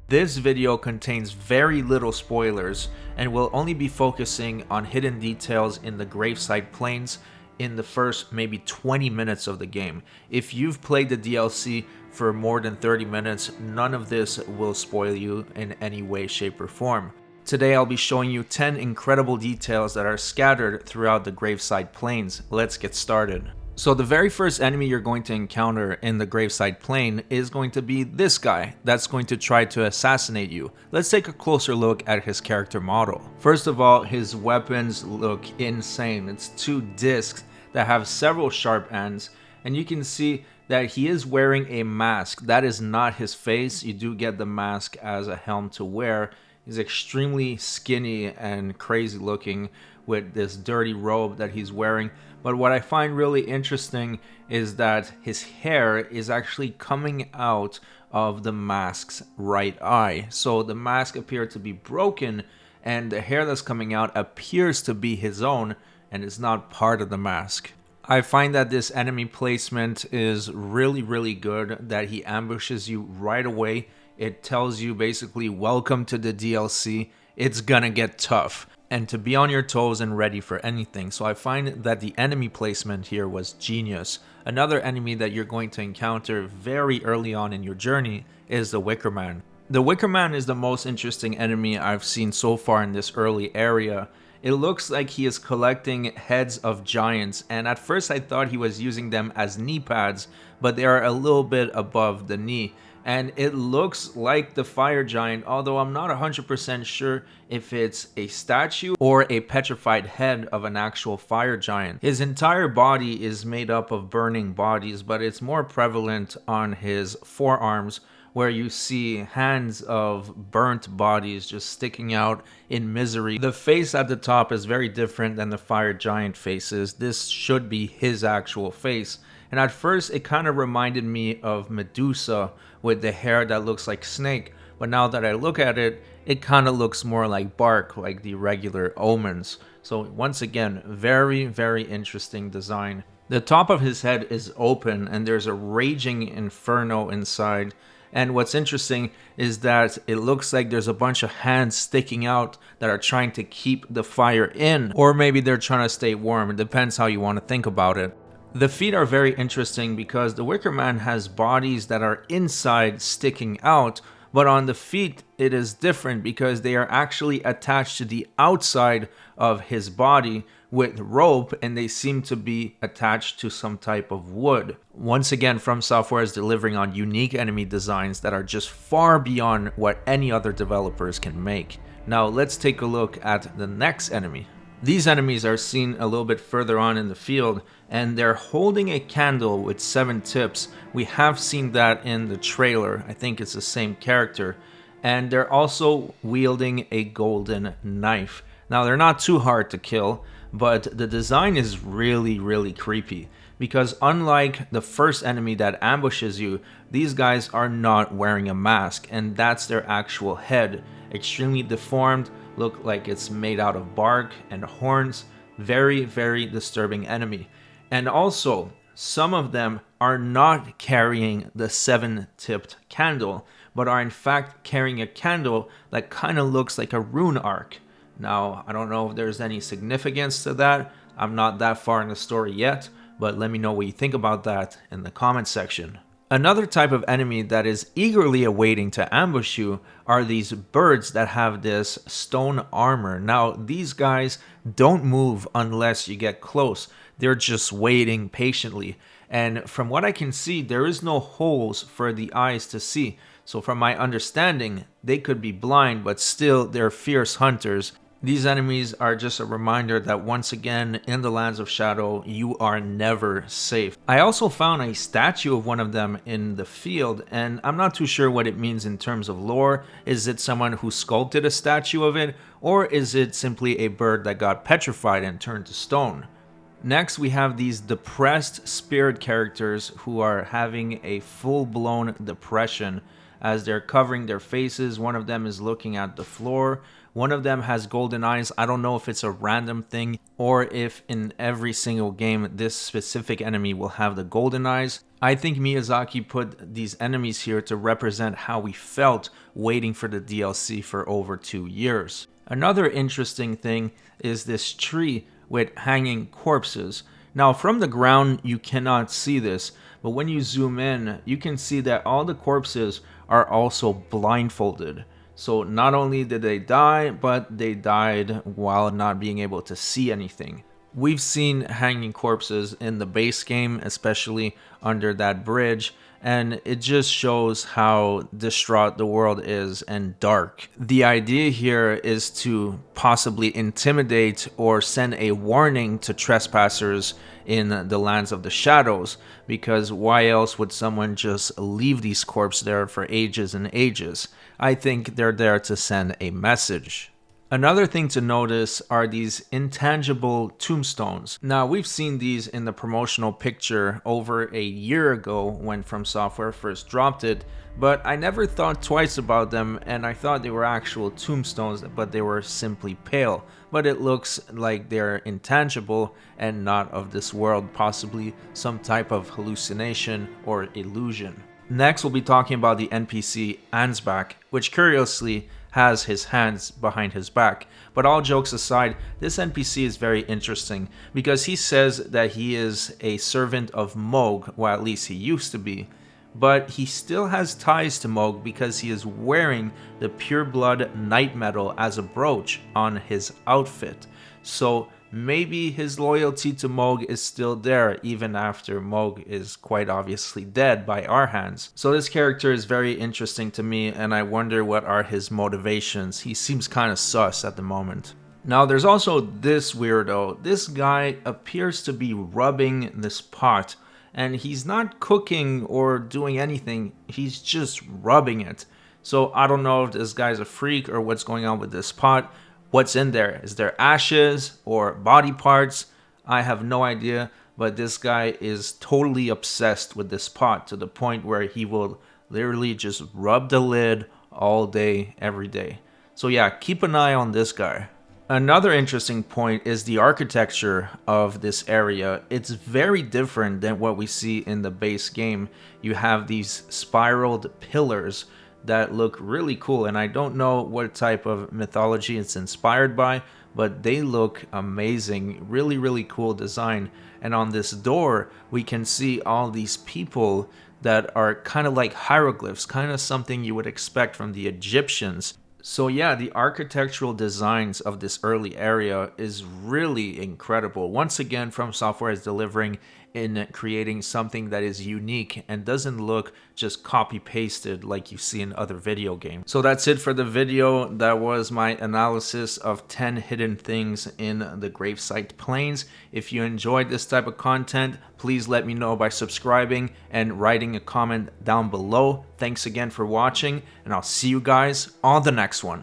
This video contains very little spoilers and will only be focusing on hidden details in the Gravesite plains in the first maybe 20 minutes of the game. If you've played the DLC for more than 30 minutes, none of this will spoil you in any way, shape, or form. Today I'll be showing you 10 incredible details that are scattered throughout the Gravesite plains. Let's get started. So the very first enemy you're going to encounter in the Gravesite plain is going to be this guy that's going to try to assassinate you. Let's take a closer look at his character model. First of all, his weapons look insane. It's two discs that have several sharp ends, and you can see that he is wearing a mask. That is not his face. You do get the mask as a helm to wear. He's extremely skinny and crazy looking with this dirty robe that he's wearing. But what I find really interesting is that his hair is actually coming out of the mask's right eye. So the mask appeared to be broken, and the hair that's coming out appears to be his own and is not part of the mask. I find that this enemy placement is really good, that he ambushes you right away. It tells you basically, welcome to the DLC, it's gonna get tough, and to be on your toes and ready for anything. So I find that the enemy placement here was genius. Another enemy that you're going to encounter very early on in your journey is the Wicker Man. The Wicker Man is the most interesting enemy I've seen so far in this early area. It looks like he is collecting heads of giants, and at first I thought he was using them as knee pads, but they are a little bit above the knee. And it looks like the fire giant, although I'm not 100% sure if it's a statue or a petrified head of an actual fire giant. His entire body is made up of burning bodies, but it's more prevalent on his forearms, where you see hands of burnt bodies just sticking out in misery. The face at the top is very different than the fire giant faces. This should be his actual face. And at first it kind of reminded me of Medusa with the hair that looks like snake. But now that I look at it, it kind of looks more like bark, like the regular omens. So once again, very interesting design. The top of his head is open and there's a raging inferno inside. And what's interesting is that it looks like there's a bunch of hands sticking out that are trying to keep the fire in, or maybe they're trying to stay warm. It depends how you want to think about it. The feet are very interesting because the Wicker Man has bodies that are inside sticking out, but on the feet it is different because they are actually attached to the outside of his body with rope, and they seem to be attached to some type of wood. Once again, From Software is delivering on unique enemy designs that are just far beyond what any other developers can make. Now let's take a look at the next enemy. These enemies are seen a little bit further on in the field, and they're holding a candle with 7 tips. We have seen that in the trailer. I think it's the same character. And they're also wielding a golden knife. Now they're not too hard to kill, but the design is really creepy, because unlike the first enemy that ambushes you, these guys are not wearing a mask, and that's their actual head. Extremely deformed, look like it's made out of bark and horns. Very disturbing enemy. And also, some of them are not carrying the 7-tipped candle, but are in fact carrying a candle that kind of looks like a rune arc. Now, I don't know if there's any significance to that. I'm not that far in the story yet, but let me know what you think about that in the comment section. Another type of enemy that is eagerly awaiting to ambush you are these birds that have this stone armor. Now, these guys don't move unless you get close. They're just waiting patiently. And from what I can see, there is no holes for the eyes to see. So from my understanding, they could be blind, but still they're fierce hunters. These enemies are just a reminder that once again, in the Lands of Shadow, you are never safe. I also found a statue of one of them in the field, and I'm not too sure what it means in terms of lore. Is it someone who sculpted a statue of it, or is it simply a bird that got petrified and turned to stone? Next, we have these depressed spirit characters who are having a full-blown depression as they're covering their faces. One of them is looking at the floor. One of them has golden eyes. I don't know if it's a random thing or if in every single game this specific enemy will have the golden eyes. I think Miyazaki put these enemies here to represent how we felt waiting for the DLC for over 2 years. Another interesting thing is this tree with hanging corpses. Now, from the ground, you cannot see this, but when you zoom in, you can see that all the corpses are also blindfolded. So not only did they die, but they died while not being able to see anything. We've seen hanging corpses in the base game, especially under that bridge, and it just shows how distraught the world is and dark. The idea here is to possibly intimidate or send a warning to trespassers in the lands of the shadows, because why else would someone just leave these corpses there for ages and ages? I think they're there to send a message. Another thing to notice are these intangible tombstones. Now, we've seen these in the promotional picture over a year ago when From Software first dropped it, but I never thought twice about them, and I thought they were actual tombstones, but they were simply pale. But it looks like they're intangible and not of this world, possibly some type of hallucination or illusion. Next, we'll be talking about the NPC Ansbach, which curiously has his hands behind his back. But all jokes aside, this NPC is very interesting because he says that he is a servant of Moog, well, at least he used to be. But he still has ties to Moog because he is wearing the pureblood night metal as a brooch on his outfit. So maybe his loyalty to Moog is still there even after Moog is quite obviously dead by our hands. So this character is very interesting to me, and I wonder what are his motivations. He seems kind of sus at the moment. Now there's also this weirdo. This guy appears to be rubbing this pot, and he's not cooking or doing anything, he's just rubbing it. So I don't know if this guy's a freak or what's going on with this pot. What's in there? Is there ashes or body parts? I have no idea, but this guy is totally obsessed with this pot to the point where he will literally just rub the lid all day, every day. So yeah, keep an eye on this guy. Another interesting point is the architecture of this area. It's very different than what we see in the base game. You have these spiraled pillars that look really cool, and I don't know what type of mythology it's inspired by, but they look amazing. Really cool design. And on this door we can see all these people that are kind of like hieroglyphs, kind of something you would expect from the Egyptians. So yeah, the architectural designs of this early area is really incredible. Once again, From Software is delivering in creating something that is unique and doesn't look just copy pasted like you see in other video games. So that's it for the video. That was my analysis of 10 hidden things in the Gravesite Plains. If you enjoyed this type of content, please let me know by subscribing and writing a comment down below. Thanks again for watching, and I'll see you guys on the next one.